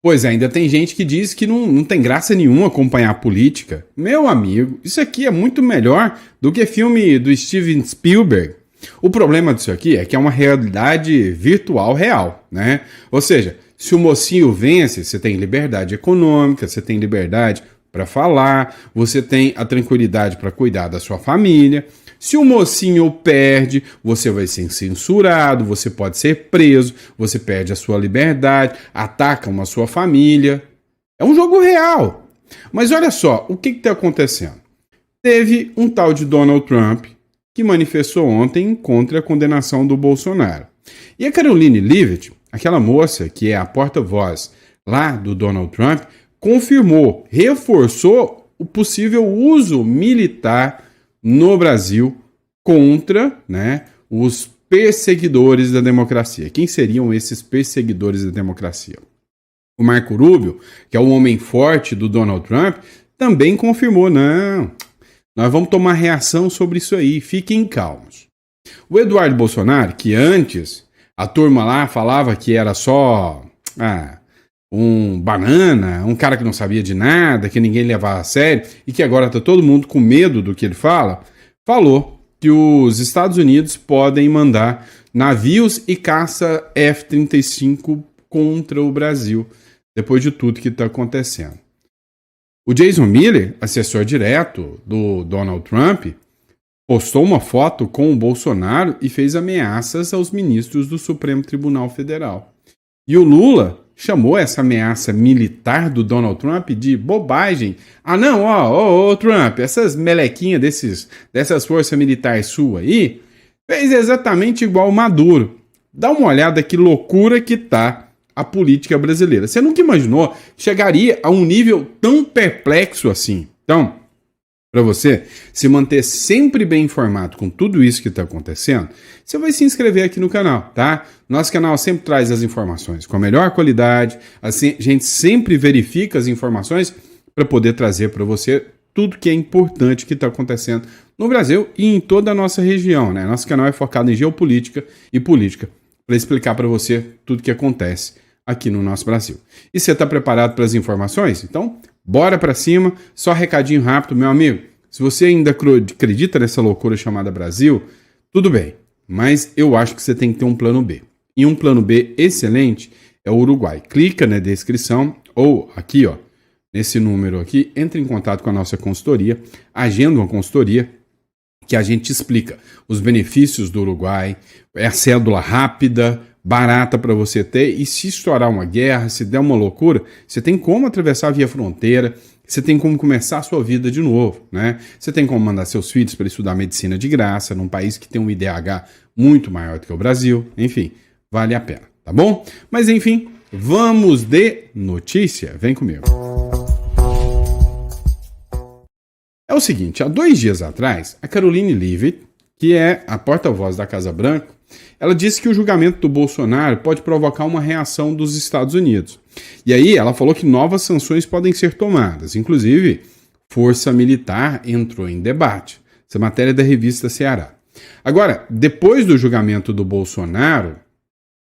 Pois é, ainda tem gente que diz que não tem graça nenhuma acompanhar a política. Meu amigo, isso aqui é muito melhor do que filme do Steven Spielberg. O problema disso aqui é que é uma realidade virtual real, né? Ou seja, se o mocinho vence, você tem liberdade econômica, você tem liberdade para falar, você tem a tranquilidade para cuidar da sua família. Se o mocinho perde, você vai ser censurado, você pode ser preso, você perde a sua liberdade, atacam a sua família. É um jogo real. Mas olha só, o que está acontecendo? Teve um tal de Donald Trump que manifestou ontem contra a condenação do Bolsonaro. E a Caroline Leavitt, aquela moça que é a porta-voz lá do Donald Trump, confirmou, reforçou o possível uso militar no Brasil contra, né, os perseguidores da democracia. Quem seriam esses perseguidores da democracia? O Marco Rubio, que é o homem forte do Donald Trump, também confirmou, não, nós vamos tomar reação sobre isso aí, fiquem calmos. O Eduardo Bolsonaro, que antes a turma lá falava que era só um banana, um cara que não sabia de nada, que ninguém levava a sério e que agora está todo mundo com medo do que ele fala, falou que os Estados Unidos podem mandar navios e caça F-35 contra o Brasil, depois de tudo que está acontecendo. O Jason Miller, assessor direto do Donald Trump, postou uma foto com o Bolsonaro e fez ameaças aos ministros do Supremo Tribunal Federal. E o Lula chamou essa ameaça militar do Donald Trump de bobagem. Ah não, ó, Trump, essas melequinhas dessas forças militares suas aí, fez exatamente igual o Maduro. Dá uma olhada que loucura que tá a política brasileira. Você nunca imaginou que chegaria a um nível tão perplexo assim. Então, para você se manter sempre bem informado com tudo isso que está acontecendo, você vai se inscrever aqui no canal, tá? Nosso canal sempre traz as informações com a melhor qualidade, assim, a gente sempre verifica as informações para poder trazer para você tudo que é importante que está acontecendo no Brasil e em toda a nossa região, né? Nosso canal é focado em geopolítica e política para explicar para você tudo que acontece aqui no nosso Brasil. E você está preparado para as informações? Então, bora para cima. Só recadinho rápido, meu amigo. Se você ainda acredita nessa loucura chamada Brasil, tudo bem. Mas eu acho que você tem que ter um plano B. E um plano B excelente é o Uruguai. Clica na descrição ou aqui, ó, nesse número aqui, entre em contato com a nossa consultoria, agenda uma consultoria que a gente explica os benefícios do Uruguai, é a cédula rápida, barata para você ter, e se estourar uma guerra, se der uma loucura, você tem como atravessar via fronteira, você tem como começar a sua vida de novo, né? Você tem como mandar seus filhos para estudar medicina de graça, num país que tem um IDH muito maior do que o Brasil, enfim, vale a pena, tá bom? Mas enfim, vamos de notícia, vem comigo. É o seguinte, há 2 dias atrás, a Caroline Leavitt, que é a porta-voz da Casa Branca, ela disse que o julgamento do Bolsonaro pode provocar uma reação dos Estados Unidos. E aí ela falou que novas sanções podem ser tomadas, inclusive força militar entrou em debate. Essa matéria é da revista Ceará. Agora, depois do julgamento do Bolsonaro,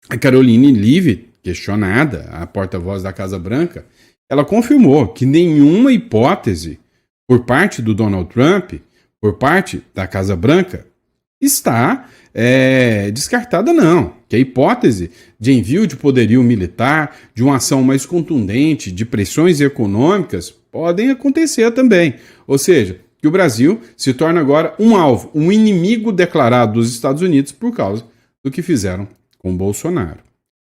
a Caroline Leavitt, questionada, a porta-voz da Casa Branca, ela confirmou que nenhuma hipótese por parte do Donald Trump, por parte da Casa Branca, está descartada não, que a hipótese de envio de poderio militar, de uma ação mais contundente, de pressões econômicas, podem acontecer também. Ou seja, que o Brasil se torna agora um alvo, um inimigo declarado dos Estados Unidos por causa do que fizeram com o Bolsonaro.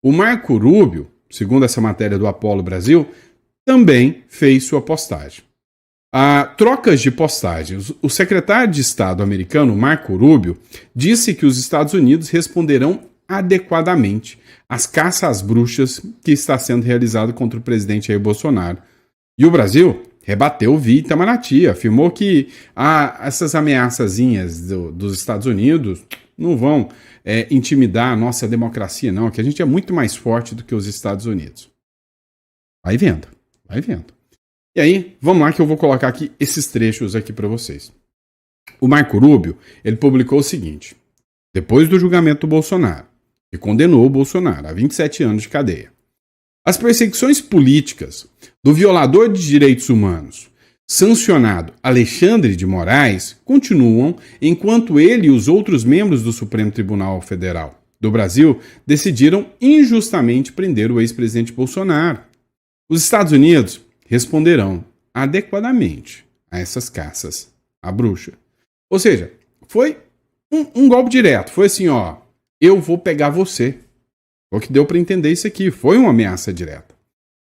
O Marco Rubio, segundo essa matéria do Apolo Brasil, também fez sua postagem. Trocas de postagens. O secretário de Estado americano, Marco Rubio, disse que os Estados Unidos responderão adequadamente às caças às bruxas que está sendo realizada contra o presidente Jair Bolsonaro. E o Brasil rebateu via Itamaraty, afirmou que essas ameaçazinhas dos Estados Unidos não vão intimidar a nossa democracia, não, que a gente é muito mais forte do que os Estados Unidos. Vai vendo, vai vendo. E aí, vamos lá que eu vou colocar aqui esses trechos aqui para vocês. O Marco Rubio, ele publicou o seguinte: depois do julgamento do Bolsonaro, que condenou o Bolsonaro a 27 anos de cadeia, As perseguições políticas do violador de direitos humanos, sancionado Alexandre de Moraes, continuam enquanto ele e os outros membros do Supremo Tribunal Federal do Brasil decidiram injustamente prender o ex-presidente Bolsonaro. Os Estados Unidos responderão adequadamente a essas caças à bruxa. Ou seja, foi um golpe direto. Foi assim, ó, eu vou pegar você. O que deu para entender isso aqui. Foi uma ameaça direta.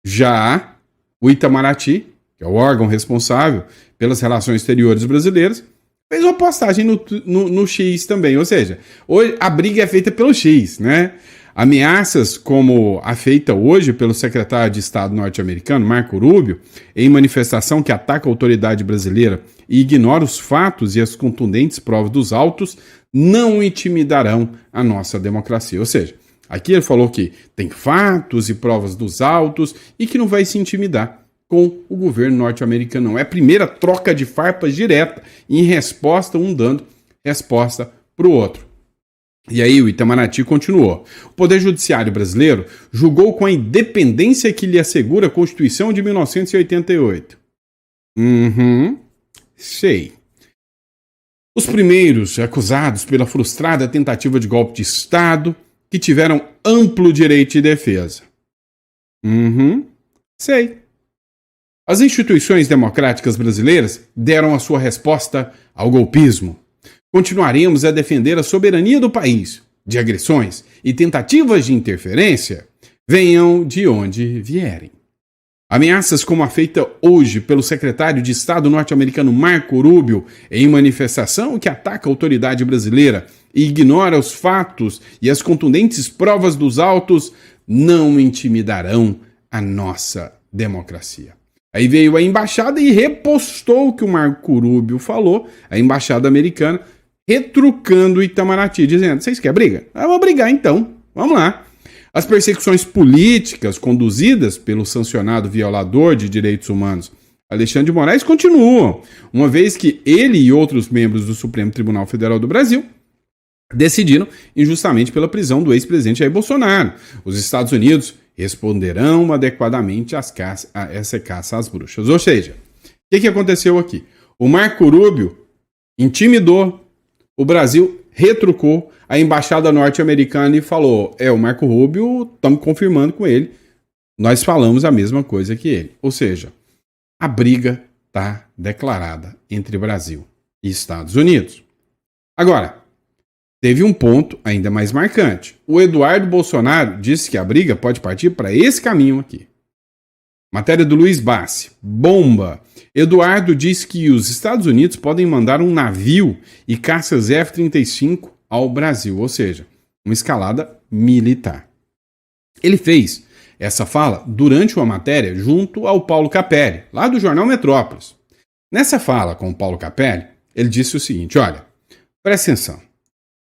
Já o Itamaraty, que é o órgão responsável pelas relações exteriores brasileiras, fez uma postagem no X também. Ou seja, hoje a briga é feita pelo X, né? Ameaças como a feita hoje pelo secretário de Estado norte-americano, Marco Rubio, em manifestação que ataca a autoridade brasileira e ignora os fatos e as contundentes provas dos autos, não intimidarão a nossa democracia. Ou seja, aqui ele falou que tem fatos e provas dos autos e que não vai se intimidar com o governo norte-americano. É a primeira troca de farpas direta, em resposta, um dando resposta para o outro. E aí o Itamaraty continuou. O Poder Judiciário brasileiro julgou com a independência que lhe assegura a Constituição de 1988. Sei. Os primeiros acusados pela frustrada tentativa de golpe de Estado, que tiveram amplo direito de defesa. Sei. As instituições democráticas brasileiras deram a sua resposta ao golpismo. Continuaremos a defender a soberania do país, de agressões e tentativas de interferência, venham de onde vierem. Ameaças como a feita hoje pelo secretário de Estado norte-americano Marco Rubio, em manifestação que ataca a autoridade brasileira e ignora os fatos e as contundentes provas dos autos, não intimidarão a nossa democracia. Aí veio a embaixada e repostou o que o Marco Rubio falou, a embaixada americana, retrucando o Itamaraty, dizendo, vocês querem briga? Vamos brigar então, vamos lá. As perseguições políticas conduzidas pelo sancionado violador de direitos humanos Alexandre de Moraes continuam, uma vez que ele e outros membros do Supremo Tribunal Federal do Brasil decidiram injustamente pela prisão do ex-presidente Jair Bolsonaro. Os Estados Unidos responderão adequadamente a essa caça às bruxas. Ou seja, o que aconteceu aqui? O Marco Rubio intimidou, o Brasil retrucou, a embaixada norte-americana e falou, o Marco Rubio, estamos confirmando com ele, nós falamos a mesma coisa que ele. Ou seja, a briga está declarada entre Brasil e Estados Unidos. Agora, teve um ponto ainda mais marcante. O Eduardo Bolsonaro disse que a briga pode partir para esse caminho aqui. Matéria do Luiz Bassi. Bomba. Eduardo diz que os Estados Unidos podem mandar um navio e caças F-35 ao Brasil, ou seja, uma escalada militar. Ele fez essa fala durante uma matéria junto ao Paulo Capelli, lá do jornal Metrópolis. Nessa fala com o Paulo Capelli, ele disse o seguinte, olha, presta atenção,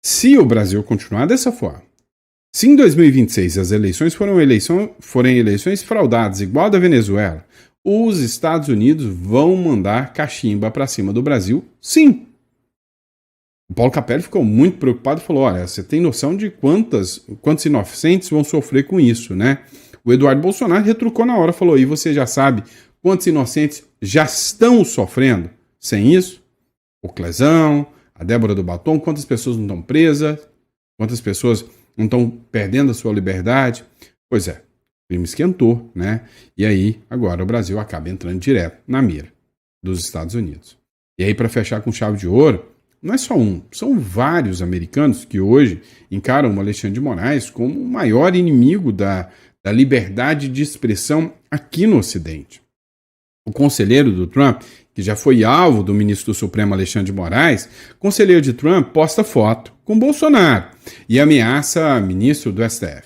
se o Brasil continuar dessa forma, se em 2026 as eleições forem eleições fraudadas igual a da Venezuela, os Estados Unidos vão mandar cachimba para cima do Brasil, sim. O Paulo Capelli ficou muito preocupado e falou, olha, você tem noção de quantos inocentes vão sofrer com isso, né? O Eduardo Bolsonaro retrucou na hora, falou, e você já sabe quantos inocentes já estão sofrendo sem isso? O Clezão, a Débora do Batom, quantas pessoas não estão presas, quantas pessoas não estão perdendo a sua liberdade? Pois é, o crime esquentou, né? E aí, agora o Brasil acaba entrando direto na mira dos Estados Unidos. E aí, para fechar com chave de ouro, não é só um, são vários americanos que hoje encaram o Alexandre de Moraes como o maior inimigo da liberdade de expressão aqui no Ocidente. O conselheiro do Trump, que já foi alvo do ministro do Supremo Alexandre de Moraes, conselheiro de Trump posta foto com Bolsonaro e ameaça ministro do STF.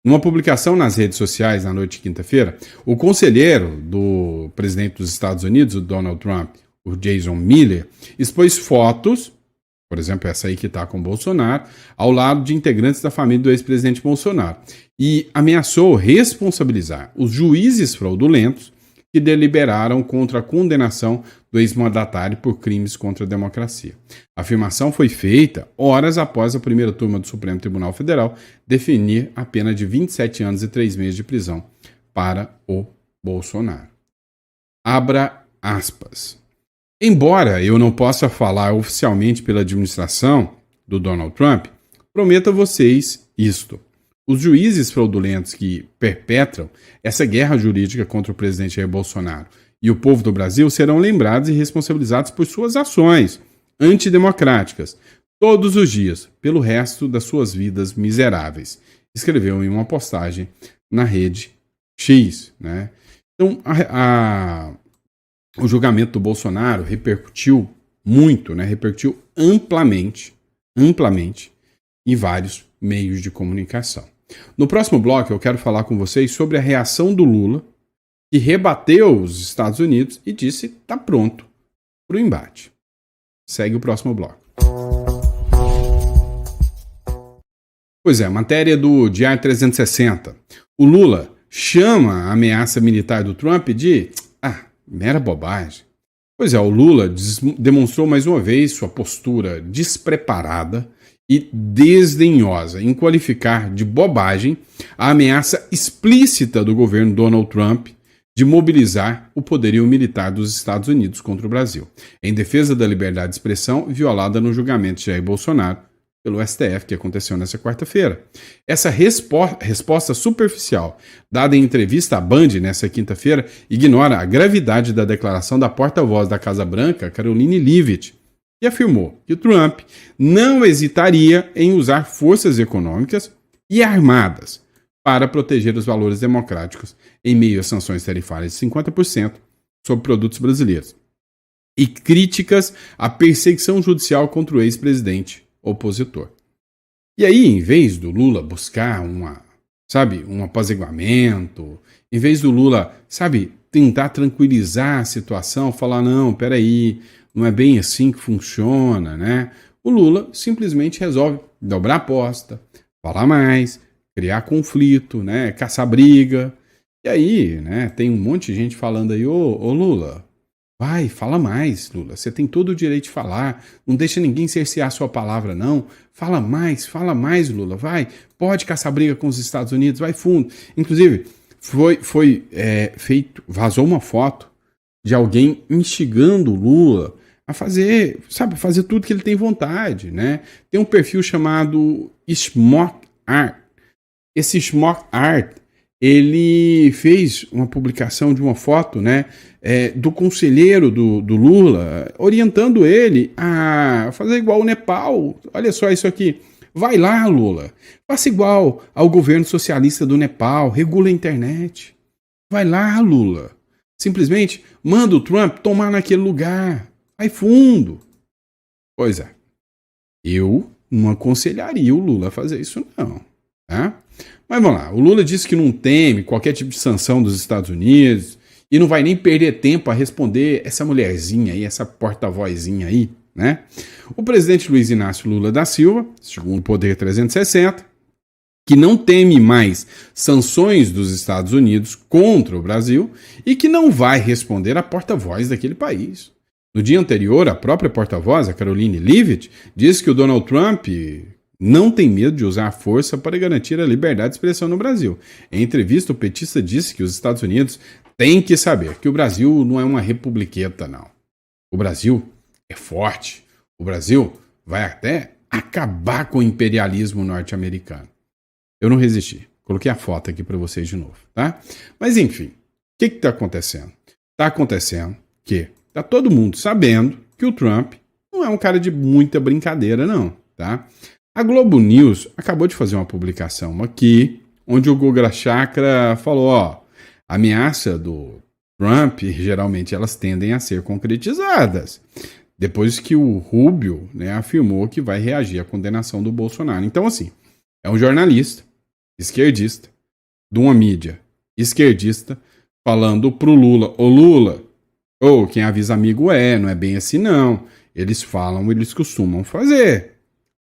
Numa publicação nas redes sociais na noite de quinta-feira, o conselheiro do presidente dos Estados Unidos, o Donald Trump, o Jason Miller, expôs fotos, por exemplo, essa aí que está com Bolsonaro, ao lado de integrantes da família do ex-presidente Bolsonaro, e ameaçou responsabilizar os juízes fraudulentos que deliberaram contra a condenação do ex-mandatário por crimes contra a democracia. A afirmação foi feita horas após a primeira turma do Supremo Tribunal Federal definir a pena de 27 anos e 3 meses de prisão para o Bolsonaro. Abra aspas. Embora eu não possa falar oficialmente pela administração do Donald Trump, prometo a vocês isto. Os juízes fraudulentos que perpetram essa guerra jurídica contra o presidente Jair Bolsonaro e o povo do Brasil serão lembrados e responsabilizados por suas ações antidemocráticas todos os dias, pelo resto das suas vidas miseráveis. Escreveu em uma postagem na rede X, né? Então, o julgamento do Bolsonaro repercutiu muito, né? Repercutiu amplamente em vários meios de comunicação. No próximo bloco, eu quero falar com vocês sobre a reação do Lula, que rebateu os Estados Unidos e disse que está pronto para o embate. Segue o próximo bloco. Pois é, matéria do Diário 360. O Lula chama a ameaça militar do Trump de mera bobagem. Pois é, o Lula demonstrou mais uma vez sua postura despreparada e desdenhosa em qualificar de bobagem a ameaça explícita do governo Donald Trump de mobilizar o poderio militar dos Estados Unidos contra o Brasil, em defesa da liberdade de expressão violada no julgamento de Jair Bolsonaro pelo STF, que aconteceu nessa quarta-feira. Essa resposta superficial, dada em entrevista à Band nessa quinta-feira, ignora a gravidade da declaração da porta-voz da Casa Branca, Karoline Leavitt, que afirmou que Trump não hesitaria em usar forças econômicas e armadas para proteger os valores democráticos em meio a sanções tarifárias de 50% sobre produtos brasileiros e críticas à perseguição judicial contra o ex-presidente opositor. E aí, em vez do Lula buscar um apaziguamento, em vez do Lula, tentar tranquilizar a situação, falar, não, peraí, não é bem assim que funciona, né? O Lula simplesmente resolve dobrar a aposta, falar mais, criar conflito, né? Caçar briga. E aí, né, tem um monte de gente falando aí, ô Lula, vai, fala mais, Lula. Você tem todo o direito de falar. Não deixa ninguém cercear a sua palavra, não. Fala mais, Lula. Vai, pode caçar briga com os Estados Unidos, vai fundo. Inclusive, vazou uma foto de alguém instigando o Lula a fazer tudo que ele tem vontade, né? Tem um perfil chamado Smoke Art. Esse Smoke Art, ele fez uma publicação de uma foto, né, do conselheiro do Lula, orientando ele a fazer igual o Nepal. Olha só isso aqui. Vai lá, Lula. Faça igual ao governo socialista do Nepal. Regula a internet. Vai lá, Lula. Simplesmente manda o Trump tomar naquele lugar. Vai fundo. Pois é. Eu não aconselharia o Lula a fazer isso, não. Tá? Mas vamos lá. O Lula disse que não teme qualquer tipo de sanção dos Estados Unidos e não vai nem perder tempo a responder essa mulherzinha aí, essa porta-vozinha aí, né? O presidente Luiz Inácio Lula da Silva, segundo o Poder 360, que não teme mais sanções dos Estados Unidos contra o Brasil e que não vai responder à porta-voz daquele país. No dia anterior, a própria porta-voz, a Karoline Leavitt, disse que o Donald Trump não tem medo de usar a força para garantir a liberdade de expressão no Brasil. Em entrevista, o petista disse que os Estados Unidos têm que saber que o Brasil não é uma republiqueta, não. O Brasil é forte. O Brasil vai até acabar com o imperialismo norte-americano. Eu não resisti. Coloquei a foto aqui para vocês de novo, tá? Mas enfim, o que está acontecendo? Está acontecendo que está todo mundo sabendo que o Trump não é um cara de muita brincadeira, não, tá? A Globo News acabou de fazer uma publicação aqui, onde o Guga Chakra falou, a ameaça do Trump, geralmente elas tendem a ser concretizadas, depois que o Rubio, né, afirmou que vai reagir à condenação do Bolsonaro. Então, assim, é um jornalista esquerdista, de uma mídia esquerdista, falando pro Lula, ô Lula, quem avisa amigo não é bem assim não, eles falam, eles costumam fazer.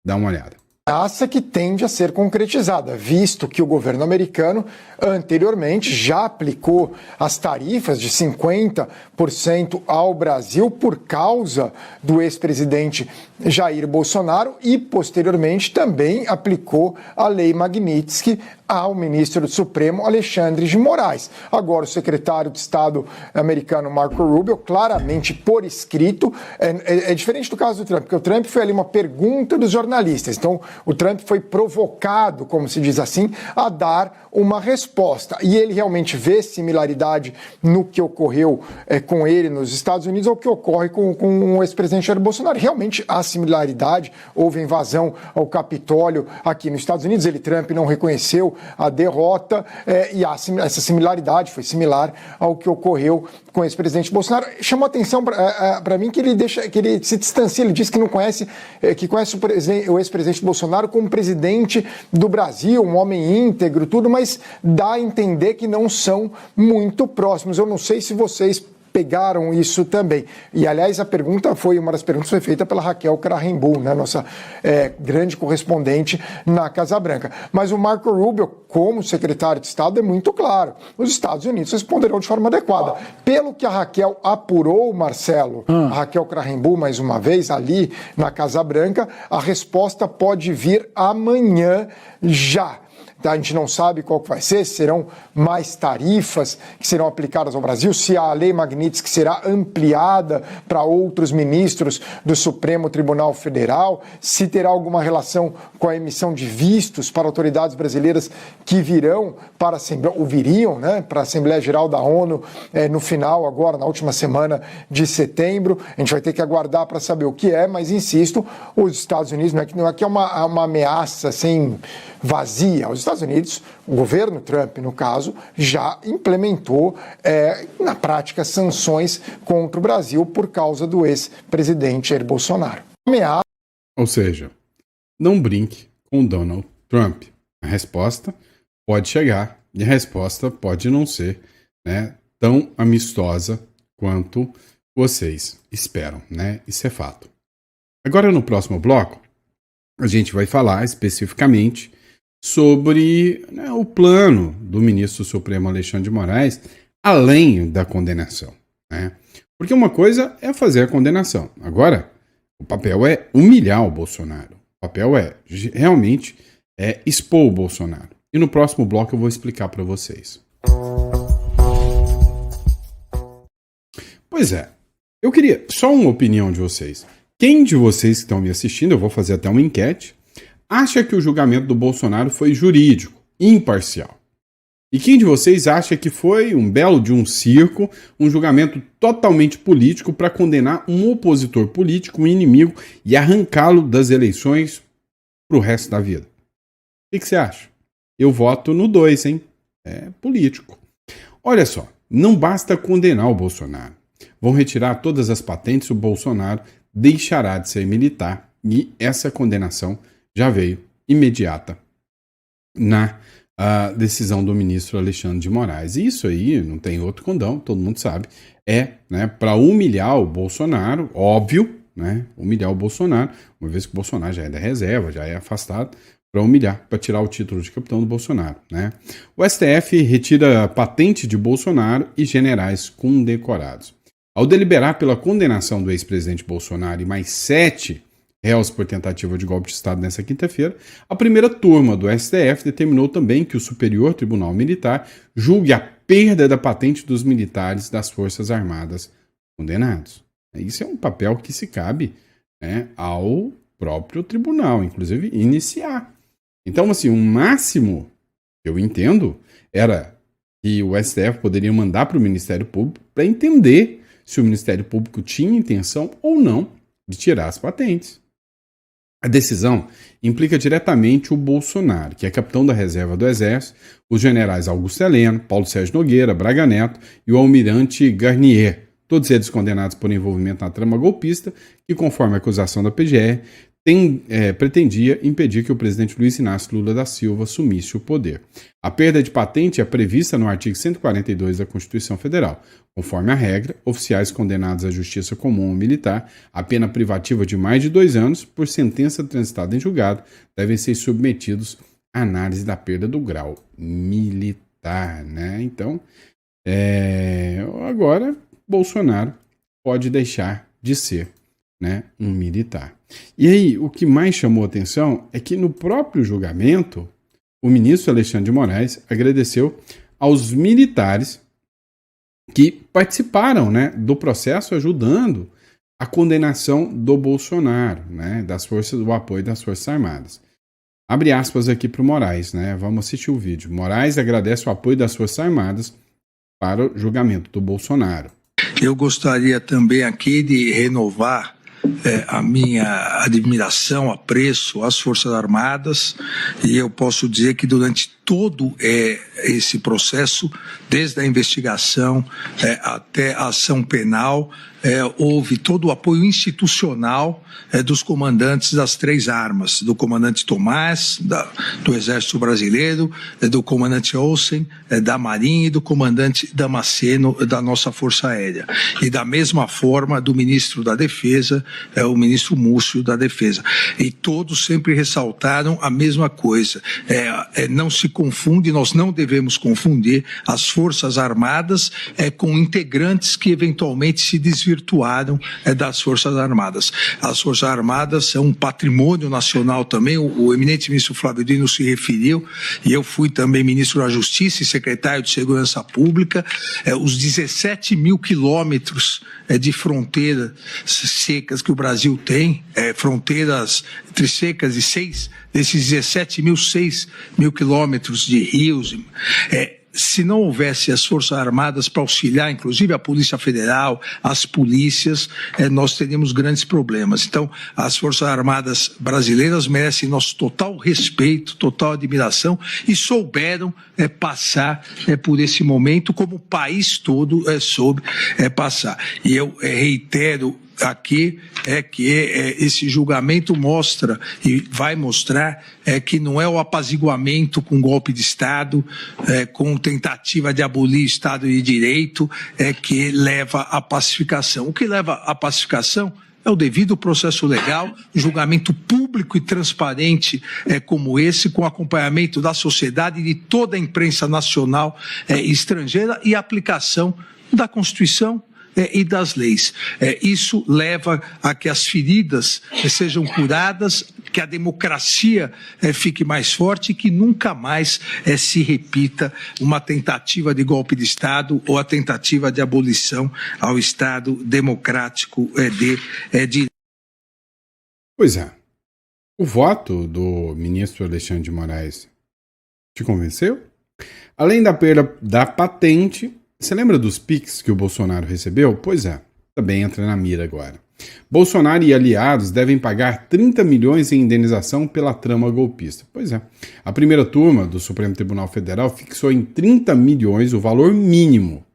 Dá uma olhada. ameaça que tende a ser concretizada, visto que o governo americano anteriormente já aplicou as tarifas de 50% ao Brasil por causa do ex-presidente Jair Bolsonaro e, posteriormente, também aplicou a Lei Magnitsky ao ministro do Supremo, Alexandre de Moraes. Agora, o secretário de Estado americano, Marco Rubio, claramente por escrito, é diferente do caso do Trump, porque o Trump foi ali uma pergunta dos jornalistas. Então, o Trump foi provocado, como se diz assim, a dar uma resposta. E ele realmente vê similaridade no que ocorreu com ele nos Estados Unidos ao que ocorre com o ex-presidente Jair Bolsonaro. Realmente há similaridade, houve invasão ao Capitólio aqui nos Estados Unidos, Trump não reconheceu a derrota e essa similaridade foi similar ao que ocorreu com o ex-presidente Bolsonaro. Chamou atenção para mim que ele se distancia, ele diz que não conhece, que conhece o ex-presidente Bolsonaro como presidente do Brasil, um homem íntegro, tudo, mas dá a entender que não são muito próximos. Eu não sei se vocês pegaram isso também. E, aliás, uma das perguntas foi feita pela Raquel Krahenbuhl, né, nossa grande correspondente na Casa Branca. Mas o Marco Rubio, como secretário de Estado, é muito claro. Os Estados Unidos responderão de forma adequada. Pelo que a Raquel apurou, Marcelo, a Raquel Krahenbuhl, mais uma vez, ali na Casa Branca, a resposta pode vir amanhã já. A gente não sabe qual que vai ser, se serão mais tarifas que serão aplicadas ao Brasil, se a Lei Magnitsky será ampliada para outros ministros do Supremo Tribunal Federal, se terá alguma relação com a emissão de vistos para autoridades brasileiras que virão para a Assembleia, ou viriam, né, para a Assembleia Geral da ONU no final, agora, na última semana de setembro. A gente vai ter que aguardar para saber o que é, mas insisto, os Estados Unidos, não é que é uma ameaça sem vazia. Os Estados Unidos, o governo Trump, no caso, já implementou, na prática, sanções contra o Brasil por causa do ex-presidente Jair Bolsonaro. Ou seja, não brinque com Donald Trump. A resposta pode chegar e a resposta pode não ser, né, tão amistosa quanto vocês esperam, né? Isso é fato. Agora, no próximo bloco, a gente vai falar especificamente sobre, né, o plano do ministro Supremo Alexandre de Moraes, além da condenação, né? Porque uma coisa é fazer a condenação. Agora, o papel é humilhar o Bolsonaro. O papel realmente expor o Bolsonaro. E no próximo bloco eu vou explicar para vocês. Pois é, eu queria só uma opinião de vocês. Quem de vocês que estão me assistindo, eu vou fazer até uma enquete, acha que o julgamento do Bolsonaro foi jurídico, imparcial? E quem de vocês acha que foi um belo de um circo, um julgamento totalmente político para condenar um opositor político, um inimigo, e arrancá-lo das eleições para o resto da vida? O que você acha? Eu voto no 2, hein? É político. Olha só, não basta condenar o Bolsonaro. Vão retirar todas as patentes, o Bolsonaro deixará de ser militar e essa condenação já veio imediata na decisão do ministro Alexandre de Moraes. E isso aí não tem outro condão, todo mundo sabe, né, para humilhar o Bolsonaro, óbvio, né, humilhar o Bolsonaro, uma vez que o Bolsonaro já é da reserva, já é afastado, para humilhar, para tirar o título de capitão do Bolsonaro, né? O STF retira a patente de Bolsonaro e generais condecorados. Ao deliberar pela condenação do ex-presidente Bolsonaro e mais 7 réus por tentativa de golpe de Estado nesta quinta-feira, a primeira turma do STF determinou também que o Superior Tribunal Militar julgue a perda da patente dos militares das Forças Armadas condenados. Isso é um papel que se cabe, né, ao próprio tribunal, inclusive iniciar. Então, assim, o máximo que eu entendo era que o STF poderia mandar para o Ministério Público para entender se o Ministério Público tinha intenção ou não de tirar as patentes. A decisão implica diretamente o Bolsonaro, que é capitão da reserva do Exército, os generais Augusto Heleno, Paulo Sérgio Nogueira, Braga Neto e o almirante Garnier, todos eles condenados por envolvimento na trama golpista, que, conforme a acusação da PGR, pretendia impedir que o presidente Luiz Inácio Lula da Silva assumisse o poder. A perda de patente é prevista no artigo 142 da Constituição Federal. Conforme a regra, oficiais condenados à justiça comum ou militar a pena privativa de mais de 2 anos, por sentença transitada em julgado, devem ser submetidos à análise da perda do grau militar, né? Então, agora Bolsonaro pode deixar de ser, né, um militar. E aí, o que mais chamou atenção é que no próprio julgamento, o ministro Alexandre de Moraes agradeceu aos militares que participaram, né, do processo, ajudando a condenação do Bolsonaro, né, do apoio das Forças Armadas. Abre aspas aqui para o Moraes, né? Vamos assistir o vídeo. Moraes agradece o apoio das Forças Armadas para o julgamento do Bolsonaro. Eu gostaria também aqui de renovar a minha admiração, apreço às Forças Armadas, e eu posso dizer que durante todo esse processo, desde a investigação até a ação penal, houve todo o apoio institucional dos comandantes das 3 armas, do comandante Tomás, do Exército Brasileiro, do comandante Olsen, da Marinha, e do comandante Damasceno, da nossa Força Aérea. E da mesma forma do ministro da Defesa, o ministro Múcio da Defesa. E todos sempre ressaltaram a mesma coisa. Não se confunde, nós não devemos confundir as Forças Armadas com integrantes que eventualmente se desvirtuaram das Forças Armadas. As Forças Armadas são um patrimônio nacional também. O eminente ministro Flávio Dino se referiu, e eu fui também ministro da Justiça e secretário de Segurança Pública. Os 17 mil quilômetros de fronteiras secas que o Brasil tem, fronteiras entre secas e 6, desses 17 mil, 6 mil quilômetros de rios. Se não houvesse as Forças Armadas para auxiliar, inclusive a Polícia Federal, as polícias, nós teríamos grandes problemas. Então, as Forças Armadas brasileiras merecem nosso total respeito, total admiração, e souberam passar por esse momento como o país todo soube passar. E eu reitero aqui que esse julgamento mostra e vai mostrar que não é o apaziguamento com golpe de Estado, com tentativa de abolir Estado de Direito, que leva à pacificação. O que leva à pacificação é o devido processo legal, julgamento público e transparente como esse, com acompanhamento da sociedade e de toda a imprensa nacional e estrangeira, e aplicação da Constituição e das leis. Isso leva a que as feridas sejam curadas, que a democracia fique mais forte e que nunca mais se repita uma tentativa de golpe de Estado ou a tentativa de abolição ao Estado democrático de... Pois é. O voto do ministro Alexandre de Moraes te convenceu? Além da perda da patente, você lembra dos PIX que o Bolsonaro recebeu? Pois é, também entra na mira agora. Bolsonaro e aliados devem pagar 30 milhões em indenização pela trama golpista. Pois é, a primeira turma do Supremo Tribunal Federal fixou em 30 milhões o valor mínimo,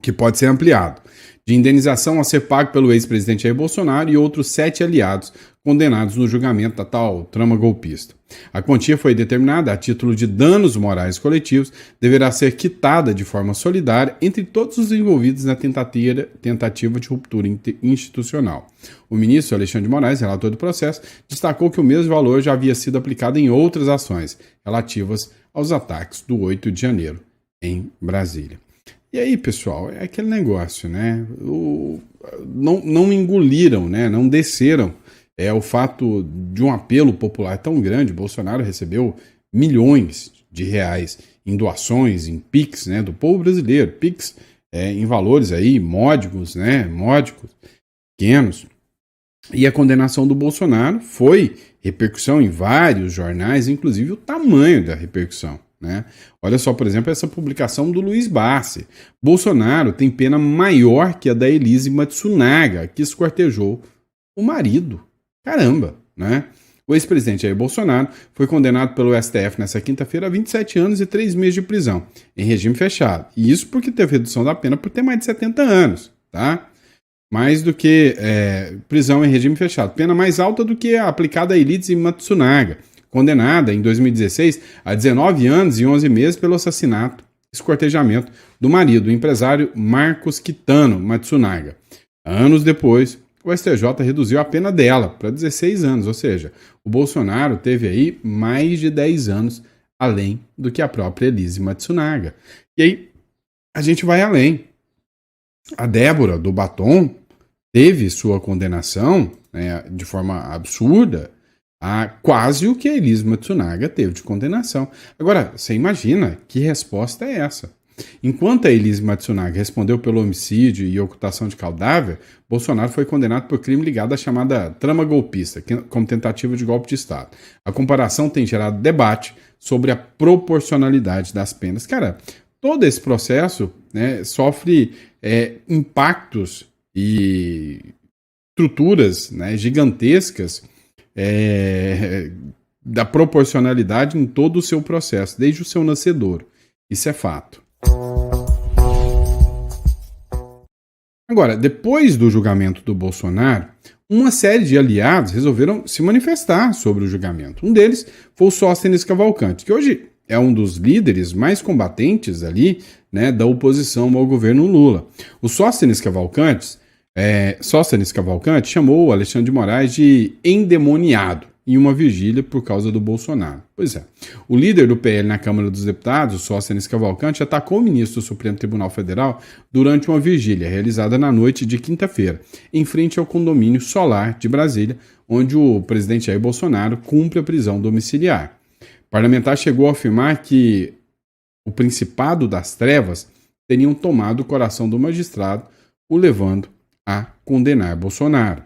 que pode ser ampliado, de indenização a ser pago pelo ex-presidente Jair Bolsonaro e outros 7 aliados condenados no julgamento da tal trama golpista. A quantia foi determinada a título de danos morais coletivos, deverá ser quitada de forma solidária entre todos os envolvidos na tentativa de ruptura institucional. O ministro Alexandre de Moraes, relator do processo, destacou que o mesmo valor já havia sido aplicado em outras ações relativas aos ataques do 8 de janeiro em Brasília. E aí, pessoal, é aquele negócio, né? Não engoliram, né? Não desceram o fato de um apelo popular tão grande. Bolsonaro recebeu milhões de reais em doações, em PIX, né, do povo brasileiro. PIX em valores aí módicos, né? Módicos, pequenos. E a condenação do Bolsonaro foi repercussão em vários jornais, inclusive o tamanho da repercussão. Né? Olha só, por exemplo, essa publicação do Luiz Barsi. Bolsonaro tem pena maior que a da Elise Matsunaga, que esquartejou o marido. Caramba, né? O ex-presidente Jair Bolsonaro foi condenado pelo STF nesta quinta-feira a 27 anos e 3 meses de prisão, em regime fechado. E isso porque teve redução da pena por ter mais de 70 anos, tá? mais do que prisão em regime fechado. Pena mais alta do que a aplicada a Elise Matsunaga, condenada em 2016 a 19 anos e 11 meses pelo assassinato, esquartejamento do marido, o empresário Marcos Kitano Matsunaga. Anos depois, o STJ reduziu a pena dela para 16 anos, ou seja, o Bolsonaro teve aí mais de 10 anos além do que a própria Elise Matsunaga. E aí, a gente vai além. A Débora do Batom teve sua condenação, né, de forma absurda, a quase o que a Elise Matsunaga teve de condenação. Agora, você imagina que resposta é essa? Enquanto a Elise Matsunaga respondeu pelo homicídio e ocultação de cadáver, Bolsonaro foi condenado por crime ligado à chamada trama golpista, como tentativa de golpe de Estado. A comparação tem gerado debate sobre a proporcionalidade das penas. Cara, todo esse processo, né, sofre impactos e estruturas, né, gigantescas da proporcionalidade em todo o seu processo, desde o seu nascedouro. Isso é fato. Agora, depois do julgamento do Bolsonaro, uma série de aliados resolveram se manifestar sobre o julgamento. Um deles foi o Sóstenes Cavalcanti, que hoje é um dos líderes mais combatentes ali, né, da oposição ao governo Lula. O Sóstenes Cavalcanti chamou o Alexandre de Moraes de endemoniado em uma vigília por causa do Bolsonaro. Pois é. O líder do PL na Câmara dos Deputados, o Sóstenes Cavalcanti, atacou o ministro do Supremo Tribunal Federal durante uma vigília realizada na noite de quinta-feira, em frente ao condomínio Solar de Brasília, onde o presidente Jair Bolsonaro cumpre a prisão domiciliar. O parlamentar chegou a afirmar que o Principado das Trevas teriam tomado o coração do magistrado, o levando a condenar Bolsonaro.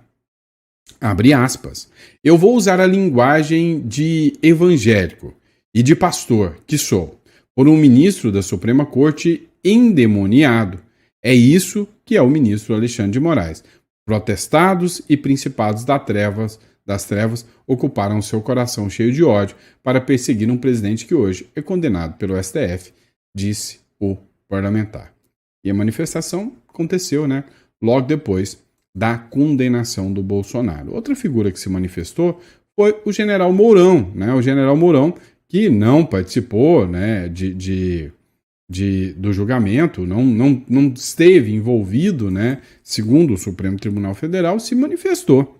Abre aspas. Eu vou usar a linguagem de evangélico e de pastor que sou, por um ministro da Suprema Corte endemoniado. É isso que é o ministro Alexandre de Moraes. Protestados e principados das trevas ocuparam seu coração cheio de ódio para perseguir um presidente que hoje é condenado pelo STF, disse o parlamentar. E a manifestação aconteceu, né, logo depois da condenação do Bolsonaro. Outra figura que se manifestou foi o general Mourão, né? O general Mourão, que não participou, né, do julgamento, não esteve envolvido, né, segundo o Supremo Tribunal Federal, se manifestou.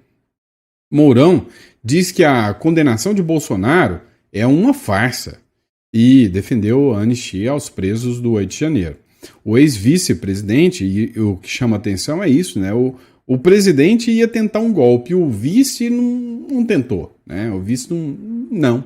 Mourão diz que a condenação de Bolsonaro é uma farsa e defendeu a anistia aos presos do 8 de janeiro. O ex-vice-presidente, e o que chama atenção é isso, né? O presidente ia tentar um golpe, o vice não tentou, né? O vice não.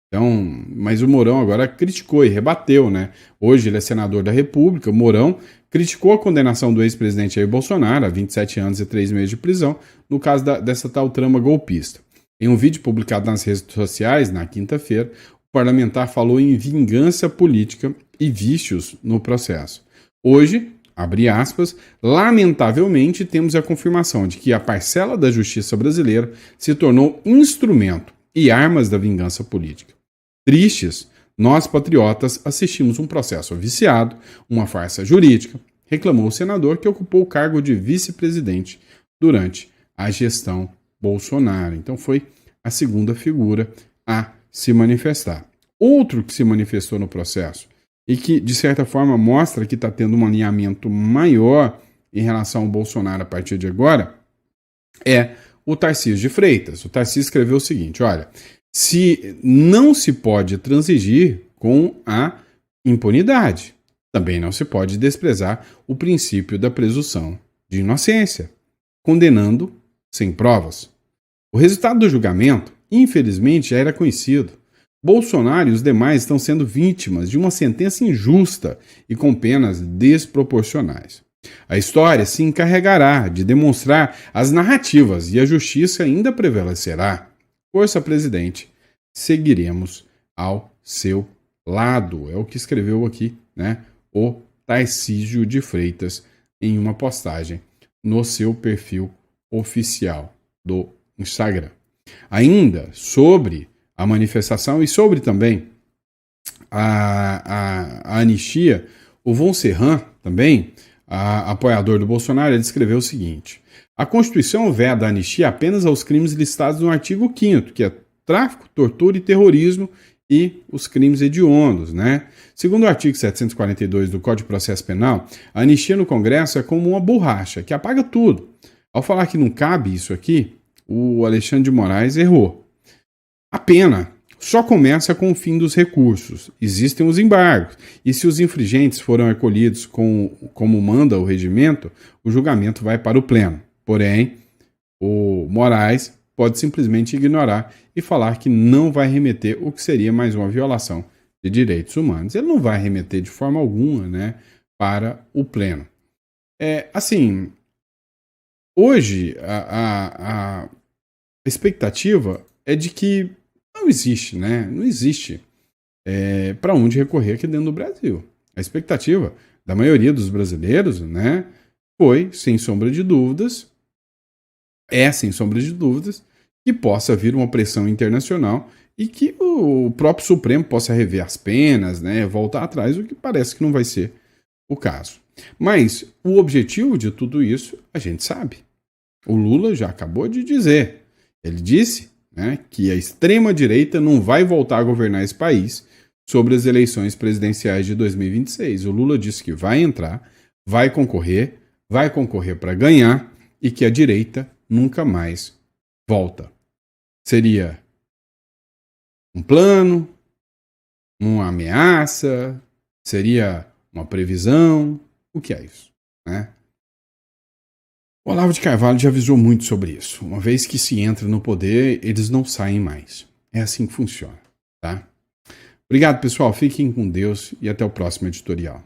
Então, mas o Mourão agora criticou e rebateu, né? Hoje ele é senador da República. O Mourão criticou a condenação do ex-presidente Jair Bolsonaro a 27 anos e 3 meses de prisão, no caso dessa tal trama golpista. Em um vídeo publicado nas redes sociais, na quinta-feira, o parlamentar falou em vingança política e vícios no processo. Hoje, abre aspas, lamentavelmente temos a confirmação de que a parcela da justiça brasileira se tornou instrumento e armas da vingança política. Tristes, nós patriotas assistimos um processo viciado, uma farsa jurídica, reclamou o senador que ocupou o cargo de vice-presidente durante a gestão Bolsonaro. Então foi a segunda figura a se manifestar. Outro que se manifestou no processo e que, de certa forma, mostra que está tendo um alinhamento maior em relação ao Bolsonaro a partir de agora, é o Tarcísio de Freitas. O Tarcísio escreveu o seguinte, olha, não se pode transigir com a impunidade, também não se pode desprezar o princípio da presunção de inocência, condenando sem provas. O resultado do julgamento, infelizmente, já era conhecido. Bolsonaro e os demais estão sendo vítimas de uma sentença injusta e com penas desproporcionais. A história se encarregará de demonstrar as narrativas e a justiça ainda prevalecerá. Força, presidente, seguiremos ao seu lado. É o que escreveu aqui, né, o Tarcísio de Freitas em uma postagem no seu perfil oficial do Instagram. Ainda sobre a manifestação e sobre também a anistia, o Von Serran também apoiador do Bolsonaro, ele escreveu o seguinte: a Constituição veda a anistia apenas aos crimes listados no artigo 5º, que é tráfico, tortura e terrorismo, e os crimes hediondos, né? Segundo o artigo 742 do Código de Processo Penal, a anistia no Congresso é como uma borracha, que apaga tudo. Ao falar que não cabe isso aqui, o Alexandre de Moraes errou. A pena só começa com o fim dos recursos. Existem os embargos, e se os infringentes foram acolhidos como manda o regimento, o julgamento vai para o pleno. Porém, o Moraes pode simplesmente ignorar e falar que não vai remeter, o que seria mais uma violação de direitos humanos. Ele não vai remeter de forma alguma, né, para o pleno. Assim, hoje a expectativa é de que não existe, né? Não existe para onde recorrer aqui dentro do Brasil. A expectativa da maioria dos brasileiros, né, foi, sem sombra de dúvidas, que possa vir uma pressão internacional e que o próprio Supremo possa rever as penas, né, voltar atrás, o que parece que não vai ser o caso. Mas o objetivo de tudo isso, a gente sabe. O Lula já acabou de dizer. Ele disse, né, que a extrema-direita não vai voltar a governar esse país sobre as eleições presidenciais de 2026. O Lula disse que vai entrar, vai concorrer para ganhar e que a direita nunca mais volta. Seria um plano, uma ameaça, seria uma previsão. O que é isso, né? O Olavo de Carvalho já avisou muito sobre isso. Uma vez que se entra no poder, eles não saem mais. É assim que funciona, tá? Obrigado, pessoal. Fiquem com Deus e até o próximo editorial.